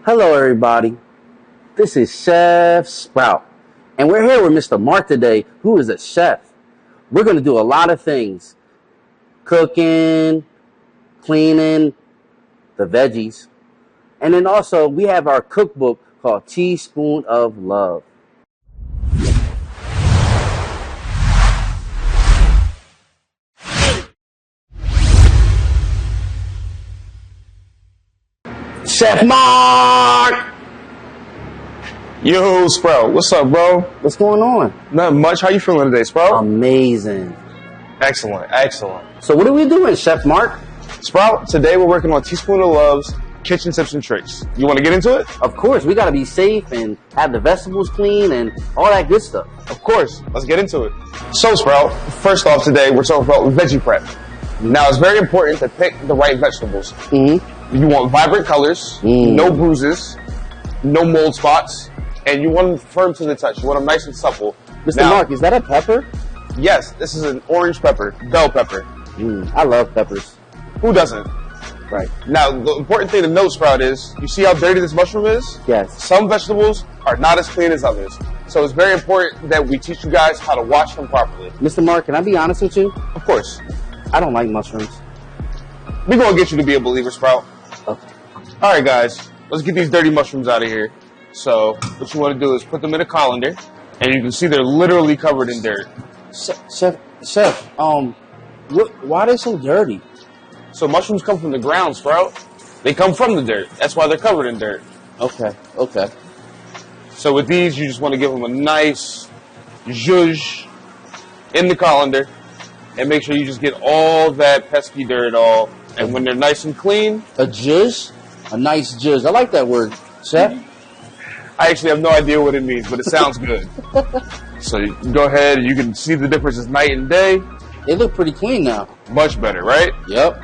Hello, everybody. This is Chef Sprout, and we're here with Mr. Mark today, who is a chef. We're going to do a lot of things: cooking, cleaning, the veggies, and then also we have our cookbook called Teaspoon of Love. Chef Mark! Yo, Sprout, what's up, bro? What's going on? Not much. How you feeling today, Sprout? Amazing. Excellent, excellent. So what are we doing, Chef Mark? Sprout, today we're working on Teaspoon of Love's kitchen tips and tricks. You want to get into it? Of course, we got to be safe and have the vegetables clean and all that good stuff. Of course. Let's get into it. So, Sprout, first off today, we're talking about veggie prep. Now, it's very important to pick the right vegetables. You want vibrant colors, no bruises, no mold spots, and you want them firm to the touch. You want them nice and supple. Mr. Mark, is that a pepper? Yes, this is an orange pepper, bell pepper. I love peppers. Who doesn't? Right. Now, the important thing to note, Sprout, is you see how dirty this mushroom is? Yes. Some vegetables are not as clean as others. So it's very important that we teach you guys how to wash them properly. Mr. Mark, can I be honest with you? Of course. I don't like mushrooms. We're going to get you to be a believer, Sprout. Okay. All right, guys. Let's get these dirty mushrooms out of here. So what you want to do is put them in a colander, and you can see they're literally covered in dirt. Chef, why are they so dirty? So mushrooms come from the ground, Sprout. They come from the dirt. That's why they're covered in dirt. Okay. So with these, you just want to give them a nice zhuzh in the colander, and make sure you just get all that pesky dirt off. And when they're nice and clean... A zhuzh? A nice zhuzh. I like that word, Chef. I actually have no idea what it means, but it sounds good. So you can go ahead and you can see the difference is night and day. They look pretty clean now. Much better, right? Yep.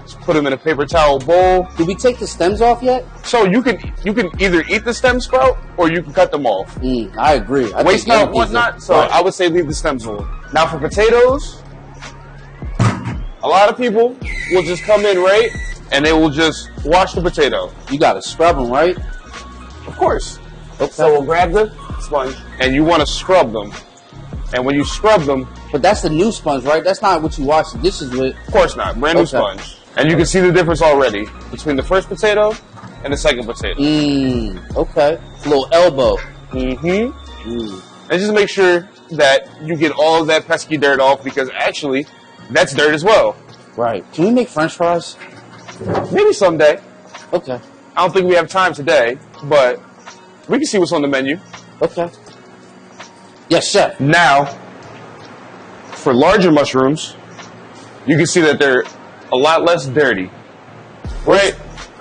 Just put them in a paper towel bowl. Did we take the stems off yet? So you can either eat the stems, Sprout, or you can cut them off. I agree. Waste not, whatnot. So right. I would say leave the stems on. Now for potatoes, a lot of people will just come in, right? And they will just wash the potato. You got to scrub them, right? Of course. Okay. So we'll grab the sponge, and you want to scrub them. And when you scrub them... But that's the new sponge, right? That's not what you wash the dishes with. Of course not. Brand new sponge. And you can see the difference already between the first potato and the second potato. Okay. A little elbow. And just make sure that you get all of that pesky dirt off, because actually, that's dirt as well. Right. Can we make French fries? Maybe someday. Okay. I don't think we have time today, but we can see what's on the menu. Okay. Yes, Chef. Now, for larger mushrooms, you can see that they're a lot less dirty. Right?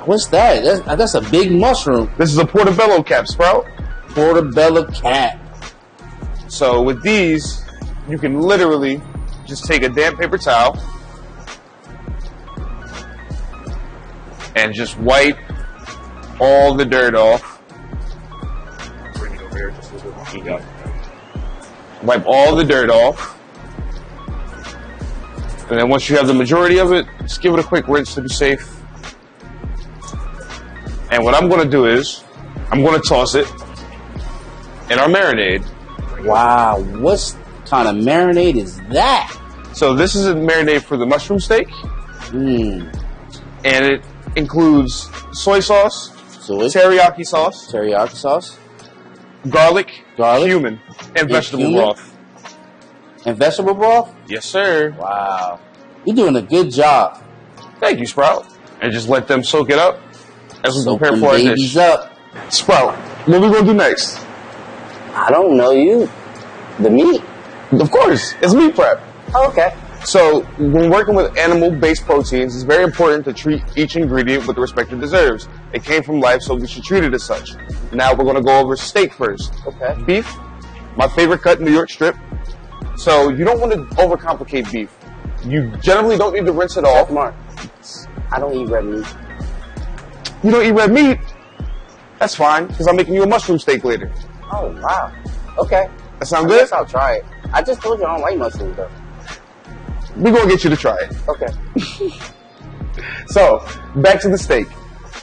What's that? That's a big mushroom. This is a Portobello cap, Sprout. Portobello cap. So with these, you can literally just take a damp paper towel and just wipe all the dirt off. Bring it over here just a little bit. You got it. Wipe all the dirt off. And then once you have the majority of it, just give it a quick rinse to be safe. And what I'm going to do is, I'm going to toss it in our marinade. Wow, what kind of marinade is that? So this is a marinade for the mushroom steak. And it includes soy sauce, teriyaki sauce, garlic, cumin, and vegetable broth. And vegetable broth? Yes, sir. Wow. You're doing a good job. Thank you, Sprout. And just let them soak it up as we prepare for our dish. Up. Sprout, what are we going to do next? I don't know. The meat? Of course. It's meat prep. Oh, okay. So when working with animal-based proteins, it's very important to treat each ingredient with the respect it deserves. It came from life, so we should treat it as such. Now we're going to go over steak first. Okay. Beef, my favorite cut, New York strip. So you don't want to overcomplicate beef. You generally don't need to rinse it off. Mark, I don't eat red meat. You don't eat red meat? That's fine, because I'm making you a mushroom steak later. Oh, wow. Okay. That sound good? Guess I'll try it. I just told you I don't like mushrooms, though. We're going to get you to try it. Okay. So, back to the steak.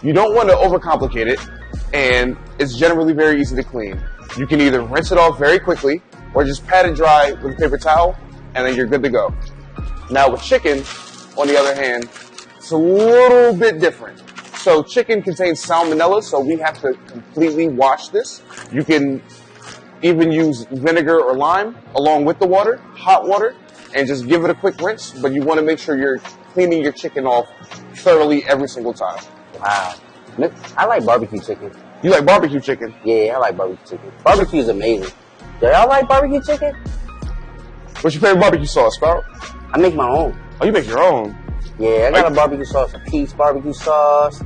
You don't want to overcomplicate it, and it's generally very easy to clean. You can either rinse it off very quickly or just pat it dry with a paper towel, and then you're good to go. Now with chicken, on the other hand, it's a little bit different. So chicken contains salmonella, so we have to completely wash this. You can even use vinegar or lime along with the water, hot water, and just give it a quick rinse, but you want to make sure you're cleaning your chicken off thoroughly every single time. Wow. I like barbecue chicken. You like barbecue chicken? Yeah, I like barbecue chicken. Barbecue is amazing. Do y'all like barbecue chicken? What's your favorite barbecue sauce, Sprout? I make my own. Oh, you make your own? Yeah, I got a barbecue sauce, a peach barbecue sauce,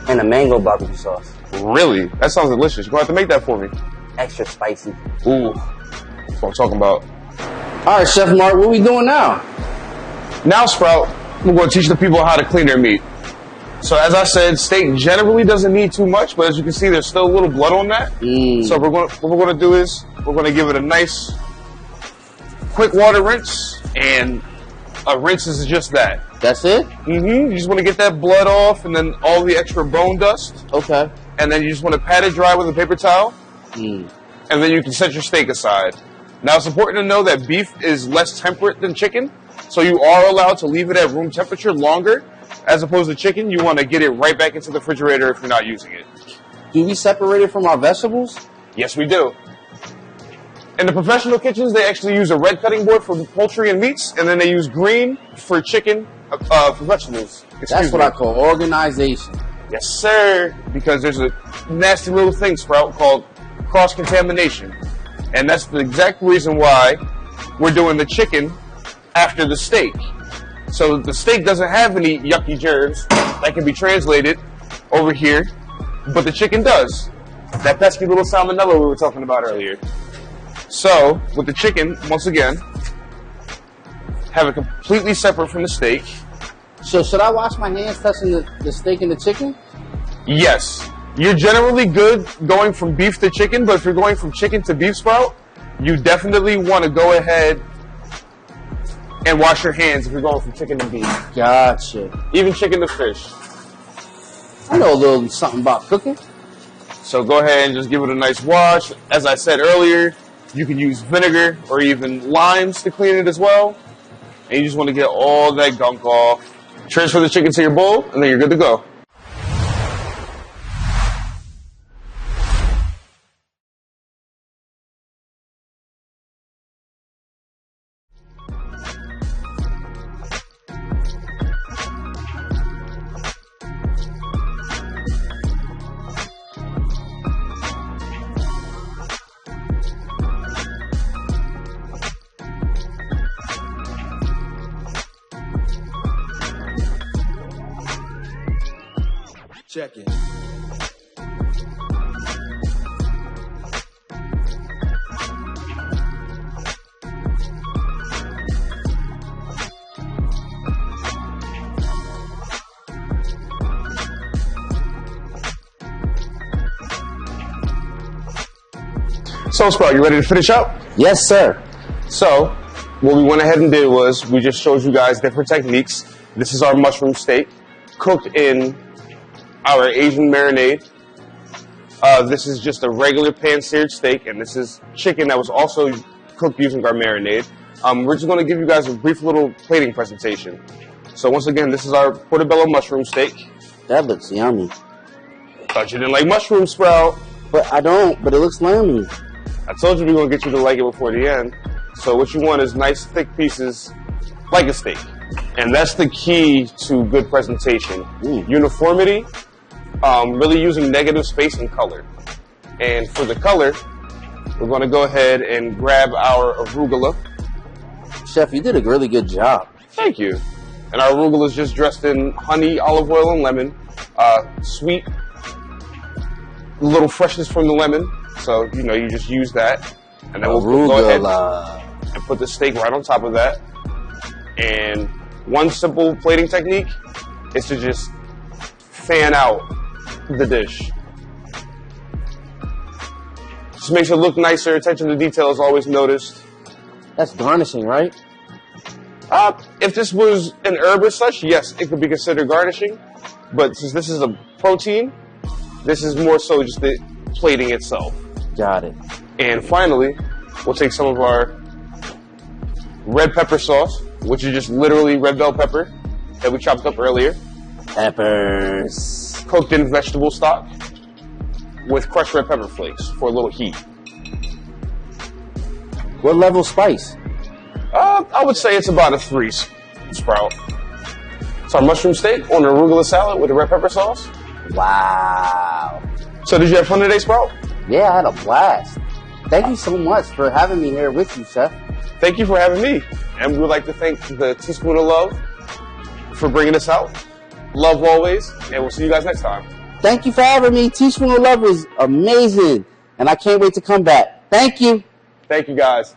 and a mango barbecue sauce. Really? That sounds delicious. You're going to have to make that for me. Extra spicy. Ooh, that's what I'm talking about. All right, Chef Mark, what we doing now? Now, Sprout, we're going to teach the people how to clean their meat. So as I said, steak generally doesn't need too much, but as you can see, there's still a little blood on that. So what we're going to do is we're going to give it a nice quick water rinse, and a rinse is just that. That's it? You just want to get that blood off and then all the extra bone dust. Okay. And then you just want to pat it dry with a paper towel. And then you can set your steak aside. Now it's important to know that beef is less temperate than chicken, so you are allowed to leave it at room temperature longer. As opposed to chicken, you want to get it right back into the refrigerator if you're not using it. Do we separate it from our vegetables? Yes, we do. In the professional kitchens, they actually use a red cutting board for poultry and meats, and then they use green for chicken, for vegetables. That's what I call organization. Yes, sir. Because there's a nasty little thing, Sprout, called cross-contamination. And that's the exact reason why we're doing the chicken after the steak. So the steak doesn't have any yucky germs that can be translated over here, but the chicken does. That pesky little salmonella we were talking about earlier. So with the chicken, once again, have it completely separate from the steak. So should I wash my hands touching the steak and the chicken? Yes. You're generally good going from beef to chicken, but if you're going from chicken to beef, Sprout, you definitely want to go ahead and wash your hands if you're going from chicken to beef. Gotcha. Even chicken to fish. I know a little something about cooking. So go ahead and just give it a nice wash. As I said earlier, you can use vinegar or even limes to clean it as well. And you just want to get all that gunk off. Transfer the chicken to your bowl, and then you're good to go. Check it. So, Sprout, you ready to finish up? Yes, sir. So, what we went ahead and did was we just showed you guys different techniques. This is our mushroom steak cooked in our Asian marinade. This is just a regular pan-seared steak, and this is chicken that was also cooked using our marinade. We're just going to give you guys a brief little plating presentation. So once again, this is our Portobello mushroom steak. That looks yummy. Thought you didn't like mushroom, Sprout. But I don't, but it looks yummy. I told you we were going to get you to like it before the end. So what you want is nice, thick pieces, like a steak. And that's the key to good presentation. Uniformity, really using negative space and color. And for the color, we're going to go ahead and grab our arugula. Chef, you did a really good job. Thank you. And our arugula is just dressed in honey, olive oil, and lemon. Sweet, a little freshness from the lemon. So, you know, you just use that. And then we'll go ahead and put the steak right on top of that. And one simple plating technique is to just fan out the dish. Just makes it look nicer. Attention to detail is always noticed. That's garnishing, right? If this was an herb as such, yes, it could be considered garnishing. But since this is a protein, this is more so just the plating itself. Got it. And finally, we'll take some of our red pepper sauce, which is just literally red bell pepper that we chopped up earlier. Peppers. Cooked in vegetable stock with crushed red pepper flakes for a little heat. What level spice? I would say it's about a 3 Sprout. It's our mushroom steak on an arugula salad with the red pepper sauce. Wow. So did you have fun today, Sprout? Yeah, I had a blast. Thank you so much for having me here with you, Chef. Thank you for having me. And we would like to thank the Teaspoon of Love for bringing us out. Love always, and we'll see you guys next time. Thank you for having me. Teaspoon of Love was amazing, and I can't wait to come back. Thank you. Thank you, guys.